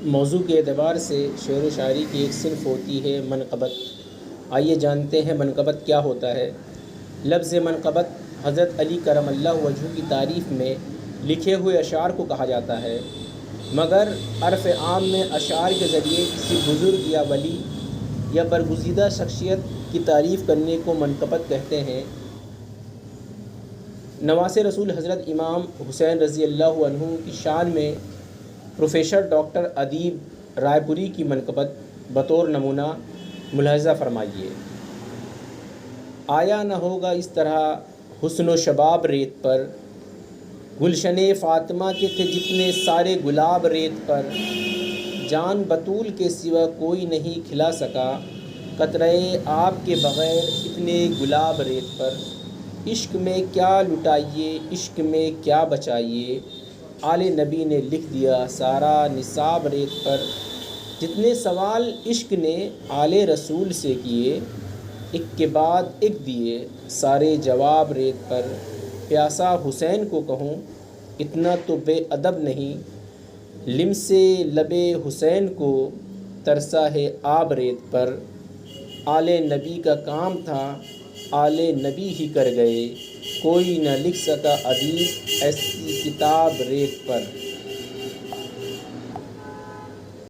موضوع کے اعتبار سے شعر و شاعری کی ایک صنف ہوتی ہے منقبت۔ آئیے جانتے ہیں منقبت کیا ہوتا ہے۔ لفظ منقبت حضرت علی کرم اللہ وجہہ کی تعریف میں لکھے ہوئے اشعار کو کہا جاتا ہے، مگر عرف عام میں اشعار کے ذریعے کسی بزرگ یا ولی یا برگزیدہ شخصیت کی تعریف کرنے کو منقبت کہتے ہیں۔ نواسِ رسول حضرت امام حسین رضی اللہ عنہ کی شان میں پروفیسر ڈاکٹر ادیب رائے پوری کی منقبت بطور نمونہ ملاحظہ فرمائیے۔ آیا نہ ہوگا اس طرح حسن و شباب ریت پر، گلشن فاطمہ کے تھے جتنے سارے گلاب ریت پر، جان بطول کے سوا کوئی نہیں کھلا سکا، قطرے آپ کے بغیر اتنے گلاب ریت پر، عشق میں کیا لٹائیے عشق میں کیا بچائیے، آل نبی نے لکھ دیا سارا نصاب ریت پر، جتنے سوال عشق نے آل رسول سے کیے، ایک کے بعد ایک دیے سارے جواب ریت پر، پیاسا حسین کو کہوں اتنا تو بے ادب نہیں، لمس لب حسین کو ترسا ہے آب ریت پر، آل نبی کا کام تھا آل نبی ہی کر گئے، کوئی نہ لکھ سکا ادیب ایسی کتاب ریت پر۔